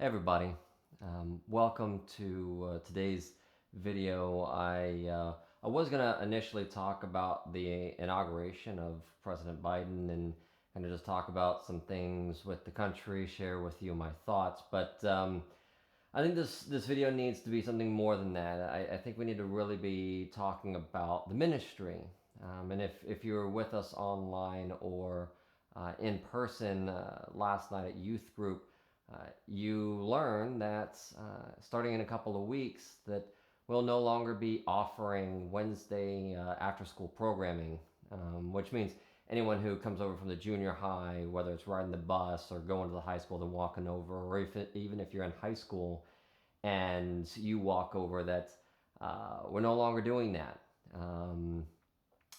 Hey everybody, welcome to today's video. I was gonna initially talk about the inauguration of President Biden and kind of just talk about some things with the country, share with you my thoughts. But I think this video needs to be something more than that. I think we need to really be talking about the ministry. And if you were with us online or in person last night at youth group, you learn that starting in a couple of weeks that we'll no longer be offering Wednesday after school programming, which means anyone who comes over from the junior high, whether it's riding the bus or going to the high school then walking over, or even if you're in high school and you walk over, that we're no longer doing that.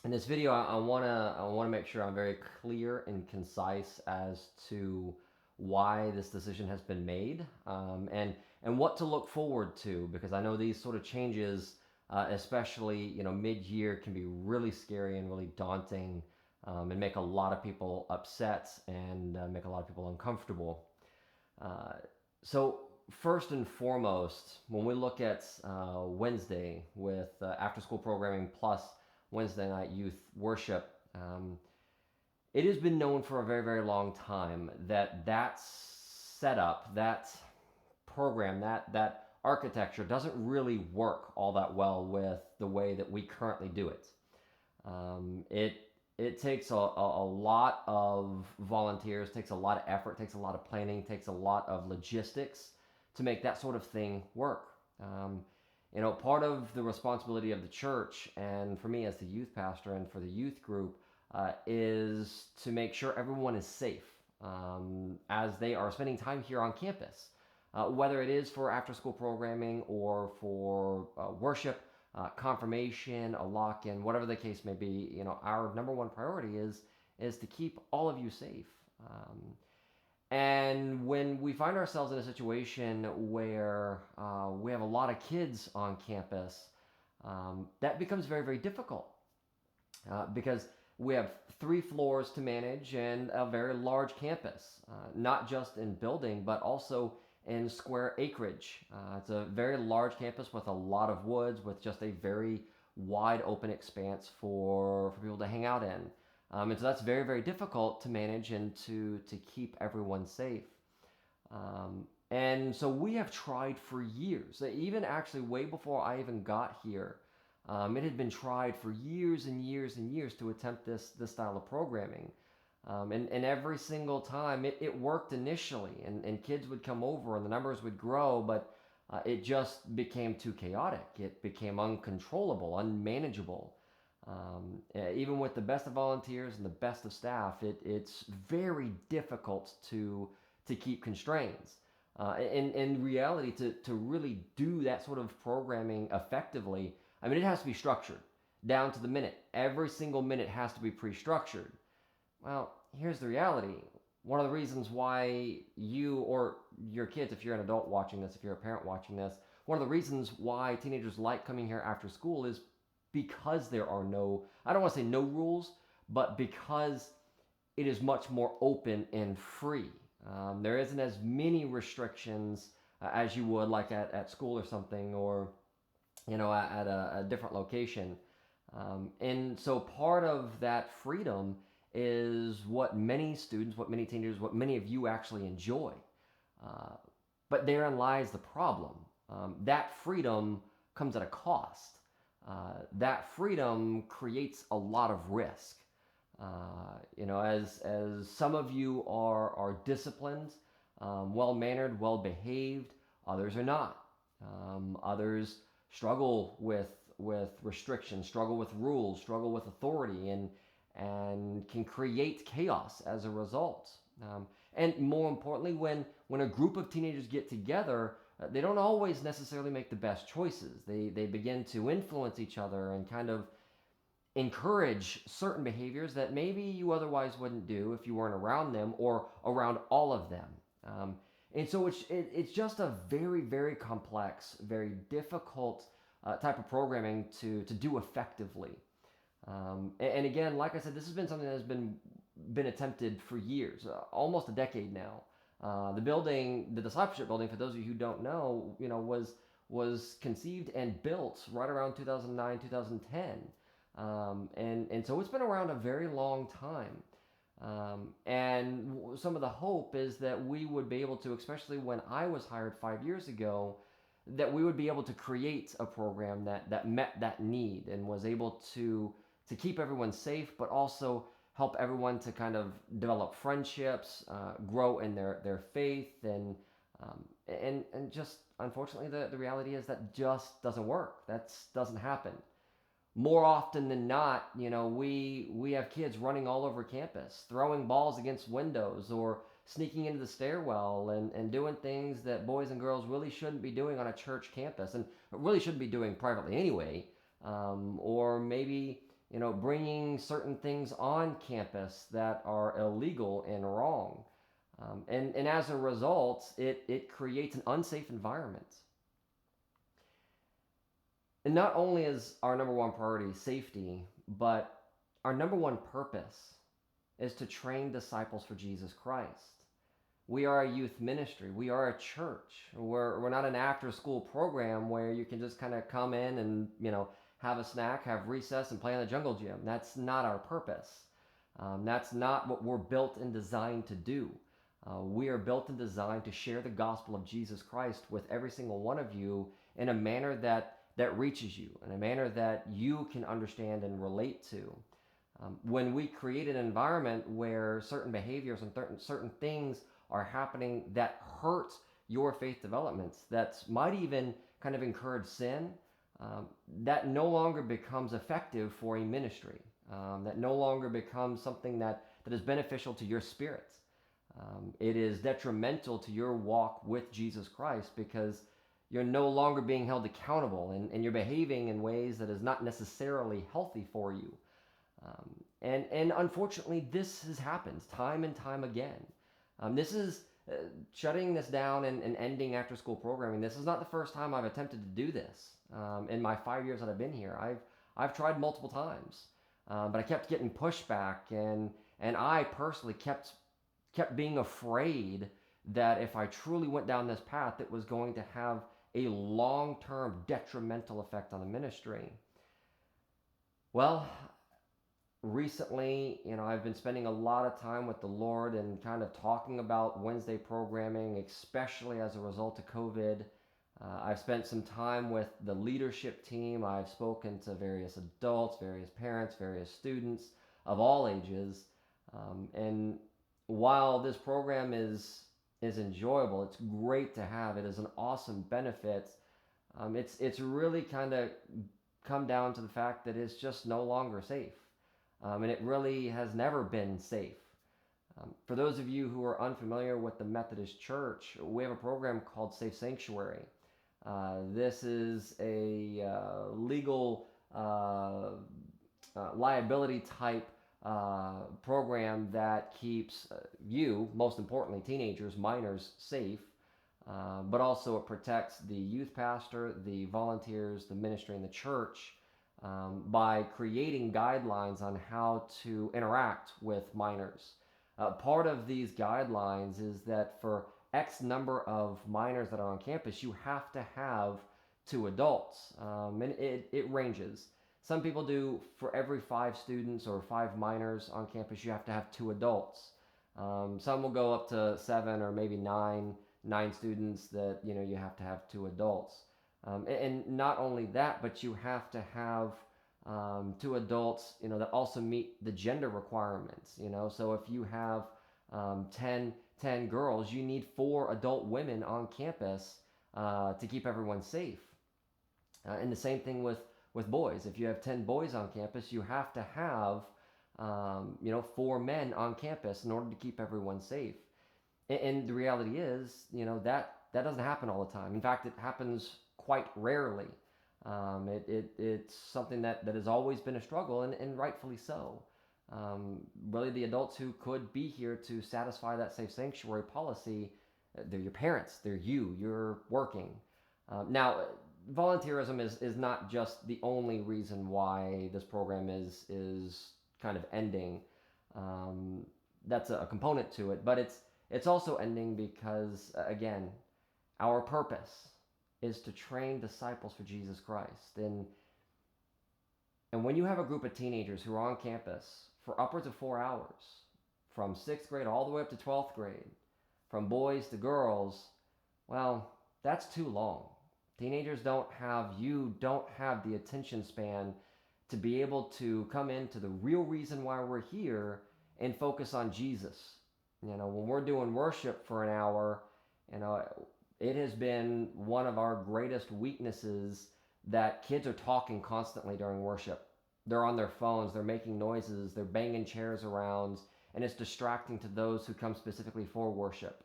In this video, I wanna make sure I'm very clear and concise as to why this decision has been made, and what to look forward to, because I know these sort of changes, especially mid-year, can be really scary and really daunting, and make a lot of people upset and make a lot of people uncomfortable. So first and foremost, when we look at Wednesday with after-school programming plus Wednesday night youth worship, it has been known for a very, very long time that that setup, that program, that architecture doesn't really work all that well with the way that we currently do it. It takes a lot of volunteers, takes a lot of effort, takes a lot of planning, takes a lot of logistics to make that sort of thing work. Part of the responsibility of the church, and for me as the youth pastor and for the youth group, is to make sure everyone is safe as they are spending time here on campus, whether it is for after-school programming or for worship, confirmation, a lock-in, whatever the case may be. Our number one priority is to keep all of you safe. And when we find ourselves in a situation where we have a lot of kids on campus, that becomes very, very difficult because we have 3 floors to manage and a very large campus, not just in building, but also in square acreage. It's a very large campus with a lot of woods, with just a very wide open expanse for people to hang out in. And so that's very, very difficult to manage and to keep everyone safe. And so we have tried for years, even actually way before I even got here. It had been tried for years and years and years to attempt this style of programming. And every single time it worked initially, and kids would come over and the numbers would grow, but it just became too chaotic. It became uncontrollable, unmanageable. Even with the best of volunteers and the best of staff, it's very difficult to keep constraints. In reality, to really do that sort of programming effectively, I mean, it has to be structured down to the minute. Every single minute has to be pre-structured. Well, here's the reality. One of the reasons why you or your kids, if you're an adult watching this, if you're a parent watching this, one of the reasons why teenagers like coming here after school is because there are no, I don't want to say no rules, but because it is much more open and free. There isn't as many restrictions as you would like at school or something, or at a different location. And so part of that freedom is what many students, what many teenagers, what many of you actually enjoy. But therein lies the problem. That freedom comes at a cost. That freedom creates a lot of risk. As some of you are disciplined, well-mannered, well-behaved, others are not. Others struggle with restrictions, struggle with rules, struggle with authority, and can create chaos as a result. And more importantly, when a group of teenagers get together, they don't always necessarily make the best choices. They begin to influence each other and kind of encourage certain behaviors that maybe you otherwise wouldn't do if you weren't around them or around all of them. And so it's just a very, very complex, very difficult type of programming to do effectively. And again, like I said, this has been something that has been attempted for years, almost a decade now. The building, the discipleship building, for those of you who don't know, was conceived and built right around 2009, 2010, and so it's been around a very long time. And some of the hope is that we would be able to, especially when I was hired 5 years ago, that we would be able to create a program that met that need and was able to keep everyone safe, but also help everyone to kind of develop friendships, grow in their faith, and just unfortunately the reality is that just doesn't work. That doesn't happen. More often than not, we have kids running all over campus, throwing balls against windows or sneaking into the stairwell and doing things that boys and girls really shouldn't be doing on a church campus and really shouldn't be doing privately anyway. Or maybe, bringing certain things on campus that are illegal and wrong. And as a result, it creates an unsafe environment. And not only is our number one priority safety, but our number one purpose is to train disciples for Jesus Christ. We are a youth ministry. We are a church. We're not an after school program where you can just kind of come in and, have a snack, have recess, and play in the jungle gym. That's not our purpose. That's not what we're built and designed to do. We are built and designed to share the gospel of Jesus Christ with every single one of you in a manner that reaches you, in a manner that you can understand and relate to. When we create an environment where certain behaviors and certain things are happening that hurt your faith developments, that might even kind of encourage sin, that no longer becomes effective for a ministry. That no longer becomes something that is beneficial to your spirit. It is detrimental to your walk with Jesus Christ because you're no longer being held accountable and you're behaving in ways that is not necessarily healthy for you. And unfortunately, this has happened time and time again. This is shutting this down and ending after school programming. This is not the first time I've attempted to do this. In my 5 years that I've been here, I've tried multiple times, but I kept getting pushback, and I personally kept being afraid that if I truly went down this path, it was going to have a long-term detrimental effect on the ministry. Well, recently, I've been spending a lot of time with the Lord and kind of talking about Wednesday programming, especially as a result of COVID. I've spent some time with the leadership team. I've spoken to various adults, various parents, various students of all ages. And while this program is enjoyable, it's great to have, it is an awesome benefit, it's really kind of come down to the fact that it's just no longer safe. And it really has never been safe. For those of you who are unfamiliar with the Methodist Church, we have a program called Safe Sanctuary. This is a legal liability type program that keeps you, most importantly teenagers, minors, safe, but also it protects the youth pastor, the volunteers, the ministry, and the church by creating guidelines on how to interact with minors. Part of these guidelines is that for X number of minors that are on campus, you have to have 2 adults. And it ranges. Some people do for every 5 students or 5 minors on campus, you have to have 2 adults. Some will go up to 7 or maybe 9 students that you have to have 2 adults. And not only that, but you have to have 2 adults, that also meet the gender requirements. So if you have 10 girls, you need 4 adult women on campus to keep everyone safe. And the same thing with boys. If you have 10 boys on campus, you have to have 4 men on campus in order to keep everyone safe. And the reality is, that doesn't happen all the time. In fact, it happens quite rarely. It's something that has always been a struggle, and rightfully so. Really, the adults who could be here to satisfy that safe sanctuary policy, they're your parents, they're you're working. Now, volunteerism is not just the only reason why this program is kind of ending. That's a component to it, but It's also ending because, again, our purpose is to train disciples for Jesus Christ. And when you have a group of teenagers who are on campus for upwards of 4 hours, from sixth grade all the way up to 12th grade, from boys to girls, well, that's too long. Teenagers you don't have the attention span to be able to come into the real reason why we're here and focus on Jesus. When we're doing worship for an hour, you know, it has been one of our greatest weaknesses that kids are talking constantly during worship. They're on their phones, they're making noises, they're banging chairs around, and it's distracting to those who come specifically for worship.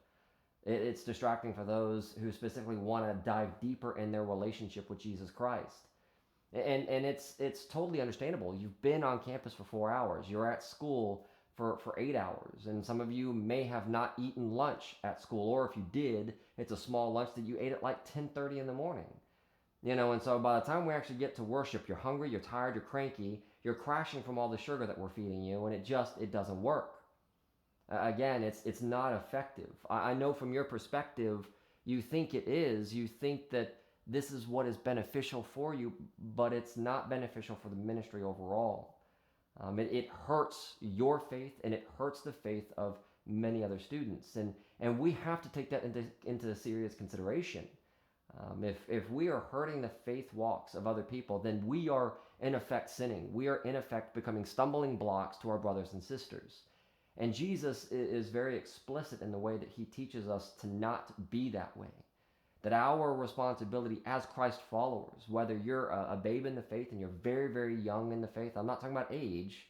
It's distracting for those who specifically want to dive deeper in their relationship with Jesus Christ. And it's totally understandable. You've been on campus for 4 hours. You're at school for 8 hours. And some of you may have not eaten lunch at school, or if you did, it's a small lunch that you ate at like 10:30 in the morning. And so by the time we actually get to worship, you're hungry, you're tired, you're cranky, you're crashing from all the sugar that we're feeding you, and it doesn't work. Again, it's not effective. I know from your perspective, you think it is. You think that this is what is beneficial for you, but it's not beneficial for the ministry overall. It hurts your faith, and it hurts the faith of many other students, and we have to take that into serious consideration. If we are hurting the faith walks of other people, then we are in effect sinning. We are in effect becoming stumbling blocks to our brothers and sisters. And Jesus is very explicit in the way that he teaches us to not be that way. That our responsibility as Christ followers, whether you're a babe in the faith and you're very, very young in the faith, I'm not talking about age.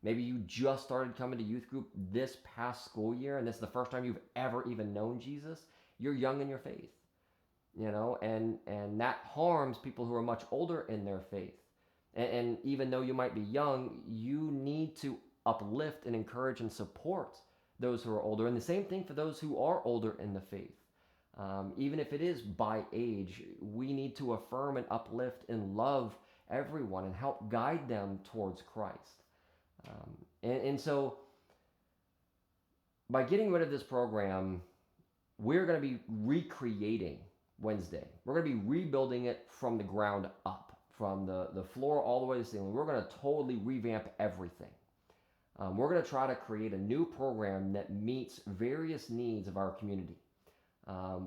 Maybe you just started coming to youth group this past school year and this is the first time you've ever even known Jesus. You're young in your faith, and that harms people who are much older in their faith. And even though you might be young, you need to uplift and encourage and support those who are older. And the same thing for those who are older in the faith. Even if it is by age, we need to affirm and uplift and love everyone and help guide them towards Christ. And so by getting rid of this program, we're going to be recreating Wednesday. We're going to be rebuilding it from the ground up, from the floor all the way to the ceiling. We're going to totally revamp everything. We're going to try to create a new program that meets various needs of our community,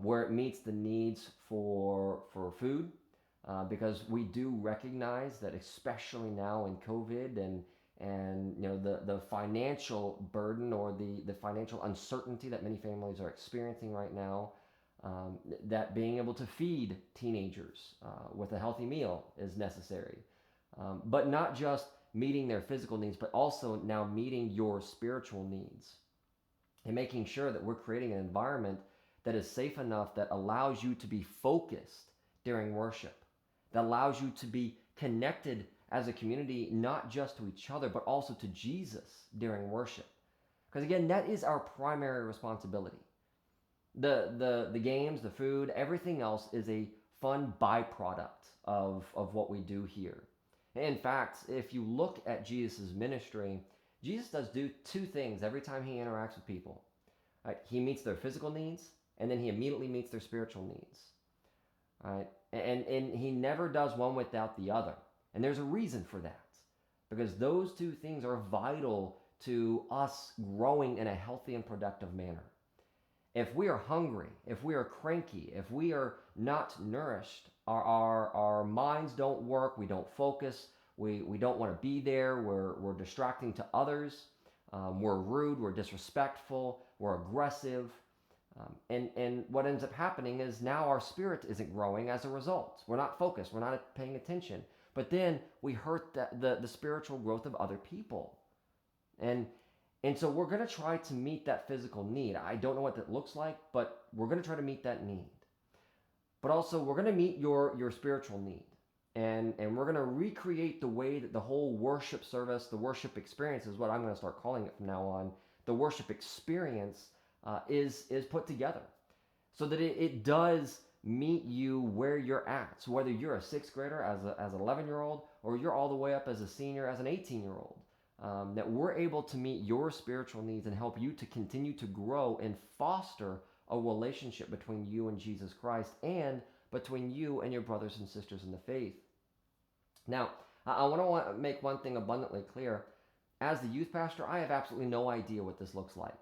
where it meets the needs for food, because we do recognize that, especially now in COVID and the financial burden or the financial uncertainty that many families are experiencing right now, that being able to feed teenagers with a healthy meal is necessary, but not just meeting their physical needs, but also now meeting your spiritual needs and making sure that we're creating an environment that is safe enough that allows you to be focused during worship, that allows you to be connected as a community, not just to each other, but also to Jesus during worship. Because again, that is our primary responsibility. The games, the food, everything else is a fun byproduct of what we do here. In fact, if you look at Jesus' ministry, Jesus does do two things every time he interacts with people. Right? He meets their physical needs, and then he immediately meets their spiritual needs. Right? And he never does one without the other. And there's a reason for that, because those two things are vital to us growing in a healthy and productive manner. If we are hungry, if we are cranky, if we are not nourished, our minds don't work, we don't focus, we don't want to be there, we're distracting to others, we're rude, we're disrespectful, we're aggressive, and what ends up happening is now our spirit isn't growing as a result. We're not focused, we're not paying attention, but then we hurt the spiritual growth of other people. And so we're going to try to meet that physical need. I don't know what that looks like, but we're going to try to meet that need. But also, we're going to meet your spiritual need. And we're going to recreate the way that the whole worship service, the worship experience is what I'm going to start calling it from now on. The worship experience is put together so that it does meet you where you're at. So whether you're a sixth grader as an 11-year-old, or you're all the way up as a senior as an 18-year-old. that we're able to meet your spiritual needs and help you to continue to grow and foster a relationship between you and Jesus Christ and between you and your brothers and sisters in the faith. Now, I want to make one thing abundantly clear. As the youth pastor, I have absolutely no idea what this looks like.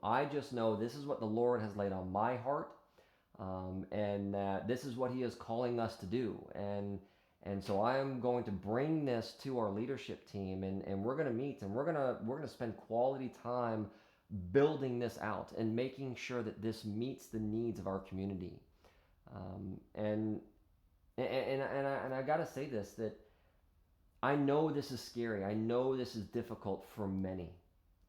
I just know this is what the Lord has laid on my heart, and that this is what He is calling us to do. And so I am going to bring this to our leadership team, and we're going to meet, and we're going to spend quality time building this out and making sure that this meets the needs of our community. And I got to say this, that I know this is scary. I know this is difficult for many.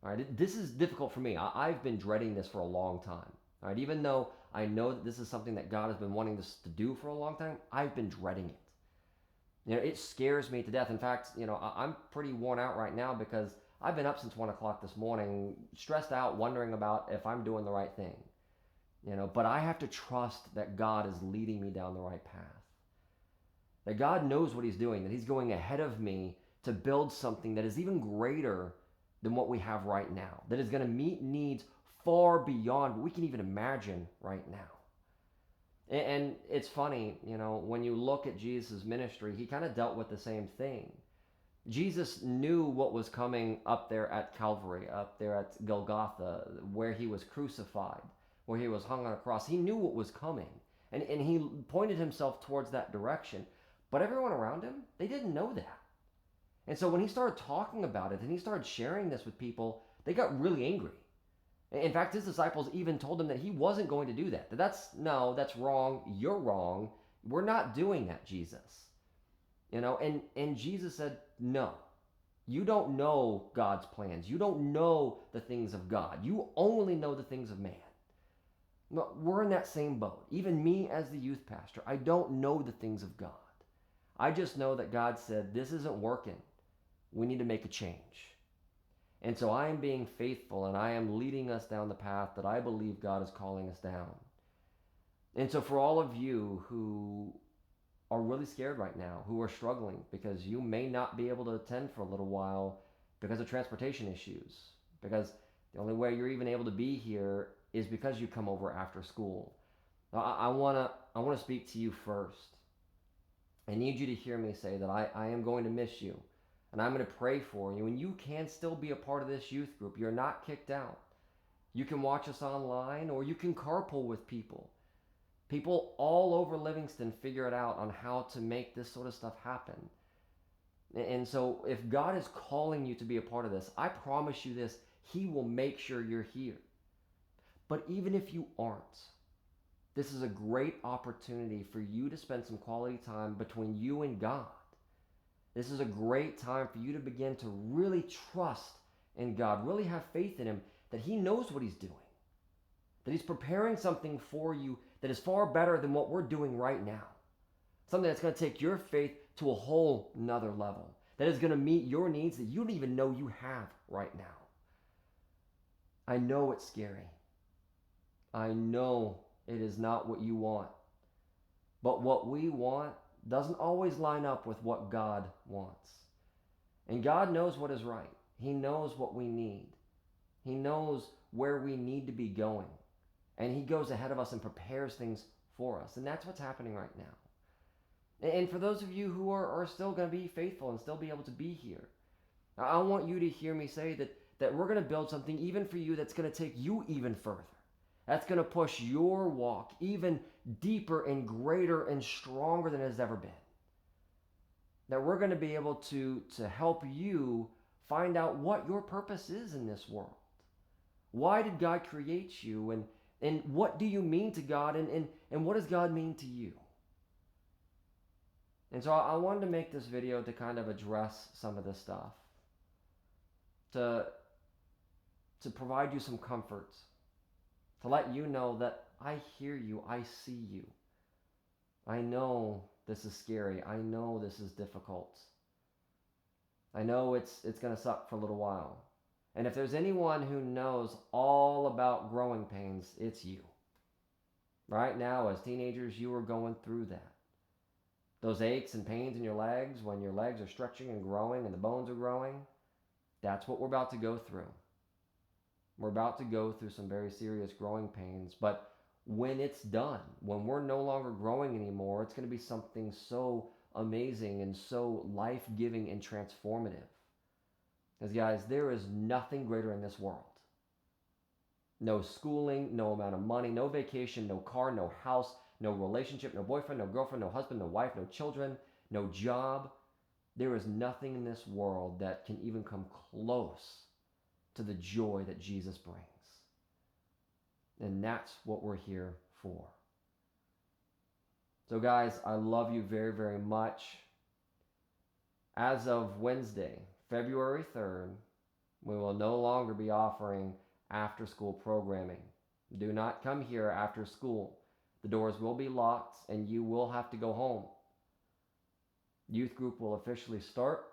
All right, this is difficult for me. I've been dreading this for a long time. All right, even though I know that this is something that God has been wanting us to do for a long time, I've been dreading it. It scares me to death. In fact, I'm pretty worn out right now because I've been up since 1 o'clock this morning, stressed out, wondering about if I'm doing the right thing. But I have to trust that God is leading me down the right path. That God knows what He's doing, that He's going ahead of me to build something that is even greater than what we have right now, that is going to meet needs far beyond what we can even imagine right now. And it's funny, when you look at Jesus' ministry, He kind of dealt with the same thing. Jesus knew what was coming up there at Calvary, up there at Golgotha, where He was crucified, where He was hung on a cross. He knew what was coming, and He pointed Himself towards that direction. But everyone around Him, they didn't know that. And so when He started talking about it and He started sharing this with people, they got really angry. In fact, His disciples even told Him that He wasn't going to do that. That's wrong. You're wrong. We're not doing that, Jesus. And Jesus said, no, you don't know God's plans. You don't know the things of God. You only know the things of man. No, we're in that same boat. Even me as the youth pastor, I don't know the things of God. I just know that God said, this isn't working. We need to make a change. And so I am being faithful, and I am leading us down the path that I believe God is calling us down. And so for all of you who are really scared right now, who are struggling because you may not be able to attend for a little while because of transportation issues, because the only way you're even able to be here is because you come over after school. I want to speak to you first. I need you to hear me say that I am going to miss you, and I'm going to pray for you, and you can still be a part of this youth group. You're not kicked out. You can watch us online, or you can carpool with people. People all over Livingston figure it out on how to make this sort of stuff happen. And so if God is calling you to be a part of this, I promise you this, He will make sure you're here. But even if you aren't, this is a great opportunity for you to spend some quality time between you and God. This is a great time for you to begin to really trust in God, really have faith in Him, that He knows what He's doing, that He's preparing something for you that is far better than what we're doing right now. Something that's going to take your faith to a whole nother level, that is going to meet your needs that you don't even know you have right now. I know it's scary. I know it is not what you want. But what we want doesn't always line up with what God wants. And God knows what is right. He knows what we need. He knows where we need to be going. And He goes ahead of us and prepares things for us. And that's what's happening right now. And for those of you who are still going to be faithful and still be able to be here, I want you to hear me say that we're going to build something even for you that's going to take you even further. That's going to push your walk even deeper and greater and stronger than it has ever been. That we're going to be able to help you find out what your purpose is in this world. Why did God create you? And what do you mean to God? And what does God mean to you? And so I wanted to make this video to kind of address some of this stuff. To provide you some comfort. To let you know that I hear you, I see you. I know this is scary. I know this is difficult. I know it's going to suck for a little while. And if there's anyone who knows all about growing pains, it's you. Right now, as teenagers, you are going through that. Those aches and pains in your legs when your legs are stretching and growing and the bones are growing. That's what we're about to go through. We're about to go through some very serious growing pains, but when it's done, when we're no longer growing anymore, it's going to be something so amazing and so life giving and transformative. Because, guys, there is nothing greater in this world. No schooling, no amount of money, no vacation, no car, no house, no relationship, no boyfriend, no girlfriend, no husband, no wife, no children, no job. There is nothing in this world that can even come close to the joy that Jesus brings. And that's what we're here for. So, guys, I love you very, very much. As of Wednesday, February 3rd, we will no longer be offering after school programming. Do not come here after school. The doors will be locked and you will have to go home. Youth group will officially start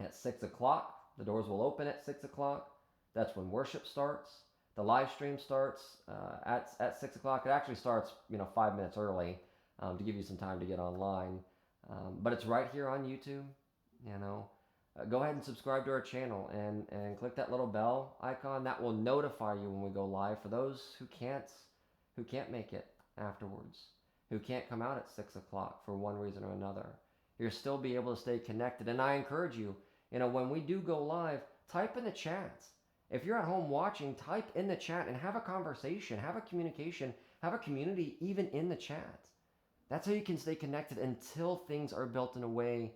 at 6 o'clock. The doors will open at 6 o'clock. That's when worship starts. The live stream starts at 6 o'clock. It actually starts 5 minutes early to give you some time to get online. But it's right here on YouTube. Go ahead and subscribe to our channel and click that little bell icon. That will notify you when we go live. For those who can't make it afterwards, who can't come out at 6 o'clock for one reason or another, you'll still be able to stay connected. And I encourage you, when we do go live, type in the chats. If you're at home watching, type in the chat and have a conversation, have a communication, have a community even in the chat. That's how you can stay connected until things are built in a way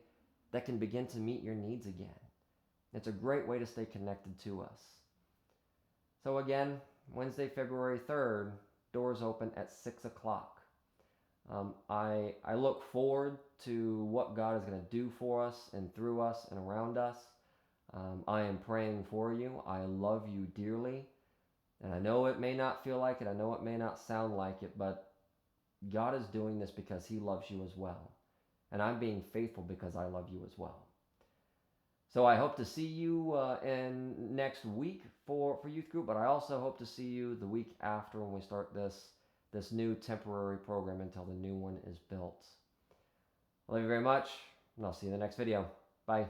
that can begin to meet your needs again. It's a great way to stay connected to us. So again, Wednesday, February 3rd, doors open at 6 o'clock. I look forward to what God is going to do for us and through us and around us. I am praying for you. I love you dearly. And I know it may not feel like it. I know it may not sound like it, but God is doing this because He loves you as well. And I'm being faithful because I love you as well. So I hope to see you in next week for youth group, but I also hope to see you the week after when we start this new temporary program until the new one is built. I love you very much, and I'll see you in the next video. Bye.